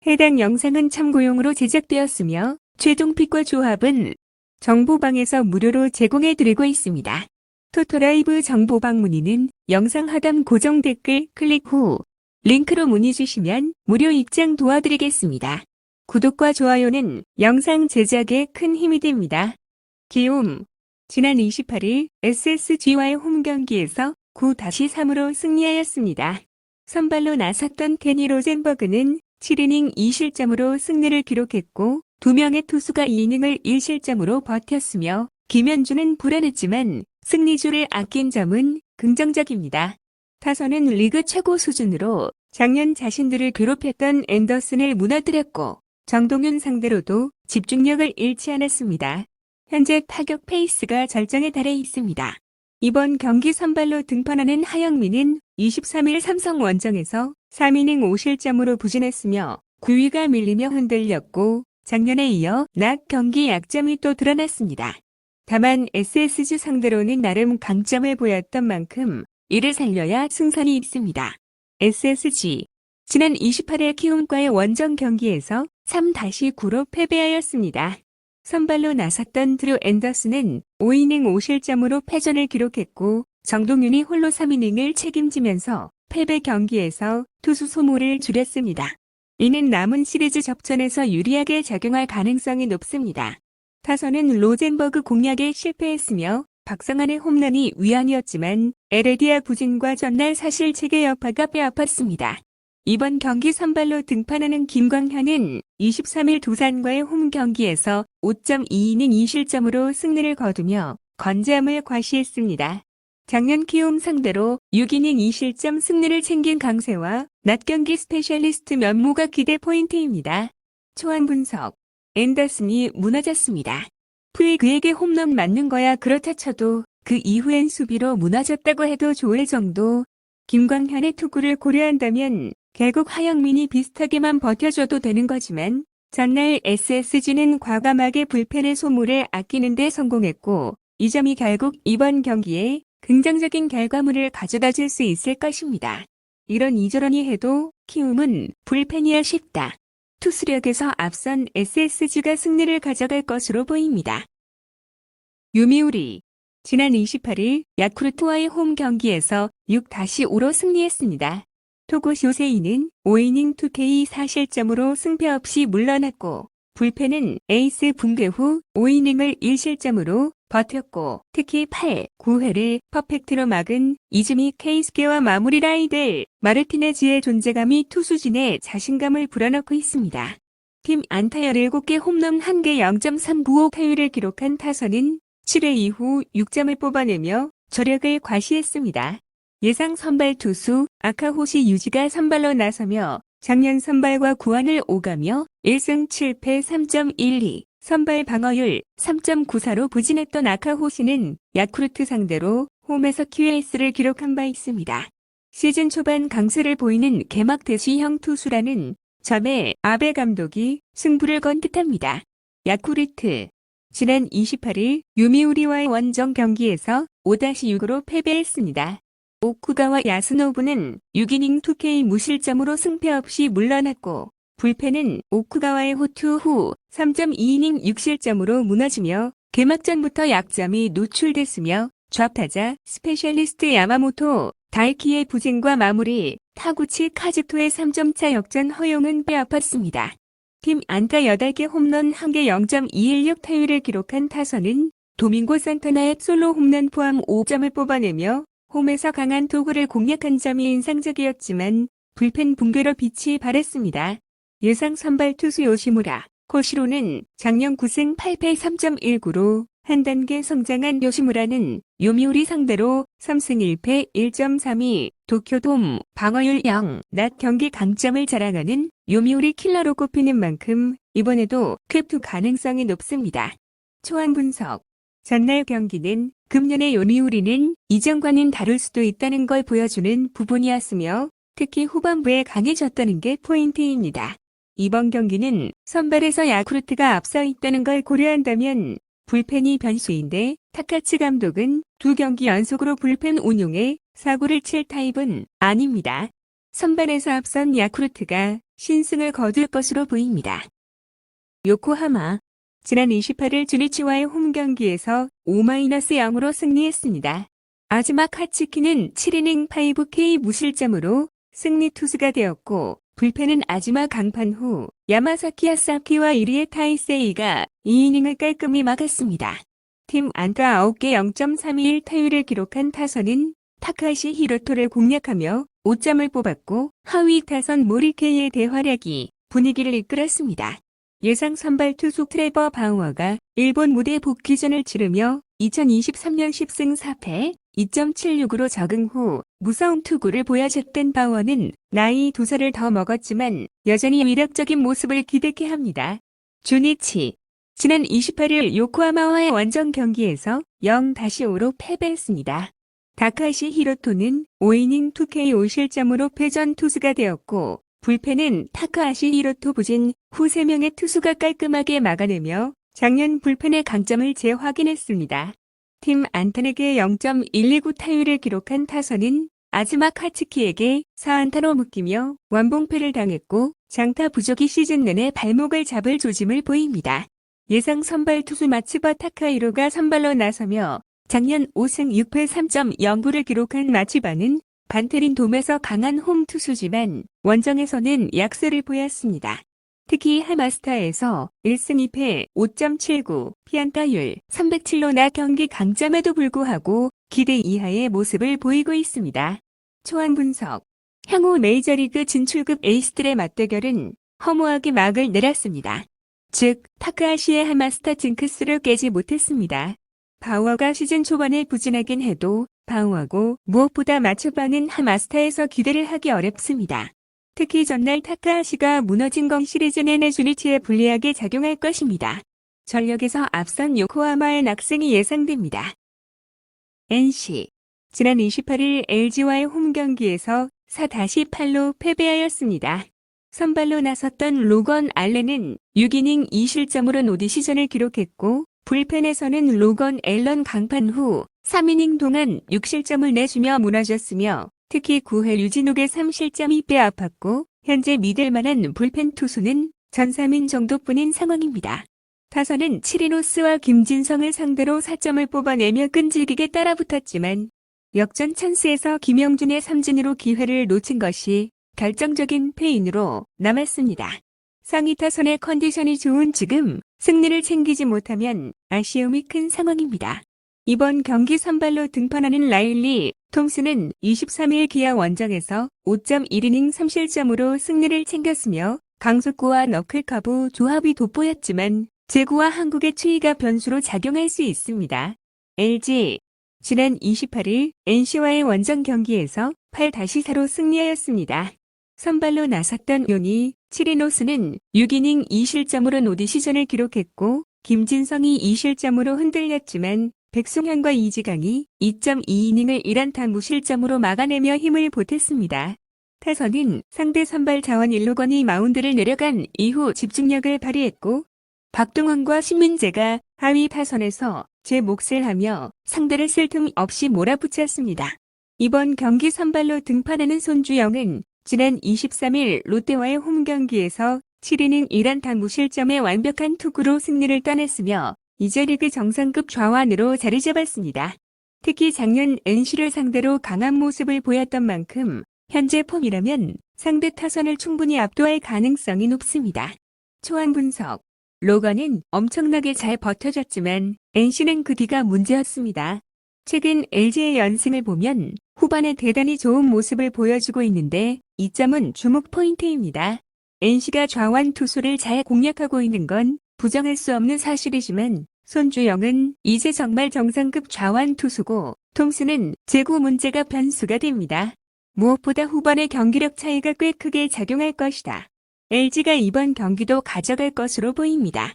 해당 영상은 참고용으로 제작되었으며 최종 픽과 조합은 정보방에서 무료로 제공해드리고 있습니다. 토토라이브 정보방 문의는 영상 하단 고정 댓글 클릭 후 링크로 문의 주시면 무료 입장 도와드리겠습니다. 구독과 좋아요는 영상 제작에 큰 힘이 됩니다. 기욤 지난 28일 SSG와의 홈 경기에서 9-3으로 승리하였습니다. 선발로 나섰던 데니 로젠버그는 7이닝 2실점으로 승리를 기록했고 2명의 투수가 2이닝을 1실점으로 버텼으며 김현주는 불안했지만 승리주를 아낀 점은 긍정적입니다. 타선은 리그 최고 수준으로 작년 자신들을 괴롭혔던 앤더슨을 무너뜨렸고 정동윤 상대로도 집중력을 잃지 않았습니다. 현재 타격 페이스가 절정에 달해 있습니다. 이번 경기 선발로 등판하는 하영민은 23일 삼성 원정에서 3이닝 5실점으로 부진했으며 9위가 밀리며 흔들렸고 작년에 이어 낮 경기 약점이 또 드러났습니다. 다만 SSG 상대로는 나름 강점을 보였던 만큼 이를 살려야 승산이 있습니다. SSG 지난 28일 키움과의 원정 경기에서 3-9로 패배하였습니다. 선발로 나섰던 드루 앤더슨은 5이닝 5실점으로 패전을 기록했고 정동윤이 홀로 3이닝을 책임지면서 패배 경기에서 투수 소모를 줄였습니다. 이는 남은 시리즈 접전에서 유리하게 작용할 가능성이 높습니다. 타선은 로젠버그 공략에 실패했으며 박성환의 홈런이 위안이었지만 에레디아 부진과 전날 사실 체계 여파가 뼈아팠습니다. 이번 경기 선발로 등판하는 김광현은 23일 두산과의 홈 경기에서 5.2이닝 2실점으로 승리를 거두며 건재함을 과시했습니다. 작년 키움 상대로 6이닝 2실점 승리를 챙긴 강세와 낮 경기 스페셜리스트 면모가 기대 포인트입니다. 초안 분석 앤더슨이 무너졌습니다. 푸이 그에게 홈런 맞는 거야 그렇다 쳐도 그 이후엔 수비로 무너졌다고 해도 좋을 정도. 김광현의 투구를 고려한다면 결국 하영민이 비슷하게만 버텨줘도 되는 거지만 전날 SSG는 과감하게 불펜의 소모를 아끼는 데 성공했고 이 점이 결국 이번 경기에 긍정적인 결과물을 가져다 줄 수 있을 것입니다. 이러니 해도 키움은 불펜이야 쉽다. 투수력에서 앞선 SSG가 승리를 가져갈 것으로 보입니다. 유미우리 지난 28일 야쿠르트와의 홈 경기에서 6-5로 승리했습니다. 토고 쇼세이는 5이닝 2K 4실점으로 승패 없이 물러났고 불펜은 에이스 붕괴 후 5이닝을 1실점으로 버텼고 특히 8, 9회를 퍼펙트로 막은 이즈미 케이스케와 마무리라 이들 마르티네즈의 존재감이 투수진에 자신감을 불어넣고 있습니다. 팀 안타 17개 홈런 1개 0.395 타율을 기록한 타선은 7회 이후 6점을 뽑아내며 저력을 과시했습니다. 예상 선발 투수 아카호시 유지가 선발로 나서며 작년 선발과 구안을 오가며 1승 7패 3.12, 선발 방어율 3.94로 부진했던 아카호시는 야쿠르트 상대로 홈에서 QS를 기록한 바 있습니다. 시즌 초반 강세를 보이는 개막 대시형 투수라는 점에 아베 감독이 승부를 건 듯합니다. 야쿠르트 지난 28일 유미우리와의 원정 경기에서 5-6으로 패배했습니다. 오쿠가와 야스노부는 6이닝 2K 무실점으로 승패 없이 물러났고 불펜은 오쿠가와의 호투 후 3.2이닝 6실점으로 무너지며 개막전부터 약점이 노출됐으며 좌타자 스페셜리스트 야마모토 다이키의 부진과 마무리 타구치 카즈토의 3점차 역전 허용은 뼈아팠습니다. 팀 안타 8개 홈런 1개 0.216 타율을 기록한 타선은 도밍고 산타나의 솔로 홈런 포함 5점을 뽑아내며 홈에서 강한 도구를 공략한 점이 인상적이었지만 불펜 붕괴로 빛이 발했습니다. 예상 선발 투수 요시무라, 코시로는 작년 9승 8패 3.19로 한 단계 성장한 요시무라는 요미우리 상대로 3승 1패 1.32, 도쿄돔, 방어율 0, 낮 경기 강점을 자랑하는 요미우리 킬러로 꼽히는 만큼 이번에도 캡투 가능성이 높습니다. 초안 분석 전날 경기는 금년의 요미우리는 이전과는 다를 수도 있다는 걸 보여주는 부분이었으며 특히 후반부에 강해졌다는 게 포인트입니다. 이번 경기는 선발에서 야쿠르트가 앞서 있다는 걸 고려한다면 불펜이 변수인데 타카츠 감독은 2경기 연속으로 불펜 운용에 사고를 칠 타입은 아닙니다. 선발에서 앞선 야쿠르트가 신승을 거둘 것으로 보입니다. 요코하마. 지난 28일 주니치와의 홈 경기에서 5-0으로 승리했습니다. 아즈마 카츠키는 7이닝 5K 무실점으로 승리 투수가 되었고, 불펜은 아즈마 강판 후 야마사키 야사키와 이리에 타이세이가 2이닝을 깔끔히 막았습니다. 팀 안타 9개 0.321 타율을 기록한 타선은 타카시 히로토를 공략하며 5점을 뽑았고, 하위 타선 모리케이의 대활약이 분위기를 이끌었습니다. 예상 선발 투수 트레버 바우어가 일본 무대 복귀전을 치르며 2023년 10승 4패 2.76으로 적응 후 무서운 투구를 보여줬던 바우어는 나이 2살을 더 먹었지만 여전히 위력적인 모습을 기대케 합니다. 주니치. 지난 28일 요코하마와의 원정 경기에서 0-5로 패배했습니다. 다카시 히로토는 5이닝 2K 5실점으로 패전 투수가 되었고, 불펜은 타카하시 히로토 부진 후 3명의 투수가 깔끔하게 막아내며 작년 불펜의 강점을 재확인했습니다. 팀 안타에게 0.129 타율을 기록한 타선은 아즈마 카츠키에게 4안타로 묶이며 완봉패를 당했고, 장타 부족이 시즌 내내 발목을 잡을 조짐을 보입니다. 예상 선발 투수 마츠바 타카히로가 선발로 나서며 작년 5승 6패 3.09를 기록한 마츠바는 반테린 돔에서 강한 홈 투수지만 원정에서는 약세를 보였습니다. 특히 하마스타에서 1승 2패 5.79 피안타율 307로 나 경기 강점에도 불구하고 기대 이하의 모습을 보이고 있습니다. 초안 분석. 향후 메이저리그 진출급 에이스들의 맞대결은 허무하게 막을 내렸습니다. 즉, 타카하시의 하마스타 징크스를 깨지 못했습니다. 바우어가 시즌 초반에 부진하긴 해도 방어하고 무엇보다 마츠바는 하마스타에서 기대를 하기 어렵습니다. 특히 전날 타카하시가 무너진 건 시리즈 내내 주니치에 불리하게 작용할 것입니다. 전력에서 앞선 요코하마의 낙승이 예상됩니다. NC. 지난 28일 LG와의 홈 경기에서 4-8로 패배하였습니다. 선발로 나섰던 로건 알렌은 6이닝 2실점으로 노디 시즌을 기록했고, 불펜에서는 로건 앨런 강판 후 3이닝 동안 6실점을 내주며 무너졌으며, 특히 9회 류진욱의 3실점이 뼈 아팠고, 현재 믿을 만한 불펜 투수는 전삼인 정도뿐인 상황입니다. 타선은 치리노스와 김진성을 상대로 4점을 뽑아내며 끈질기게 따라붙었지만, 역전 찬스에서 김영준의 삼진으로 기회를 놓친 것이 결정적인 패인으로 남았습니다. 상위 타선의 컨디션이 좋은 지금 승리를 챙기지 못하면 아쉬움이 큰 상황입니다. 이번 경기 선발로 등판하는 라일리 톰슨은 23일 기아 원정에서 5.1이닝 3실점으로 승리를 챙겼으며, 강속구와 너클커브 조합이 돋보였지만 제구와 한국의 추위가 변수로 작용할 수 있습니다. LG. 지난 28일 NC와의 원정 경기에서 8-4로 승리하였습니다. 선발로 나섰던 요니 치리노스는 6이닝 2실점으로 노디 시즌을 기록했고, 김진성이 2실점으로 흔들렸지만 백승현과 이지강이 2.2이닝을 1안타 무실점으로 막아내며 힘을 보탰습니다. 타선은 상대 선발 자원 1루건이 마운드를 내려간 이후 집중력을 발휘했고, 박동원과 신민재가 하위 타선에서 제 몫을 하며 상대를 쓸 틈 없이 몰아붙였습니다. 이번 경기 선발로 등판하는 손주영은 지난 23일 롯데와의 홈 경기에서 7이닝 1안타 무실점의 완벽한 투구로 승리를 따냈으며 이제 리그 정상급 좌완으로 자리 잡았습니다. 특히 작년 NC를 상대로 강한 모습을 보였던 만큼 현재 폼이라면 상대 타선을 충분히 압도할 가능성이 높습니다. 초안 분석. 로건은 엄청나게 잘 버텨줬지만 NC는 그 뒤가 문제였습니다. 최근 LG의 연승을 보면 후반에 대단히 좋은 모습을 보여주고 있는데 이 점은 주목 포인트입니다. NC가 좌완 투수를 잘 공략하고 있는 건 부정할 수 없는 사실이지만 손주영은 이제 정말 정상급 좌완 투수고, 톰슨은 제구 문제가 변수가 됩니다. 무엇보다 후반의 경기력 차이가 꽤 크게 작용할 것이다. LG가 이번 경기도 가져갈 것으로 보입니다.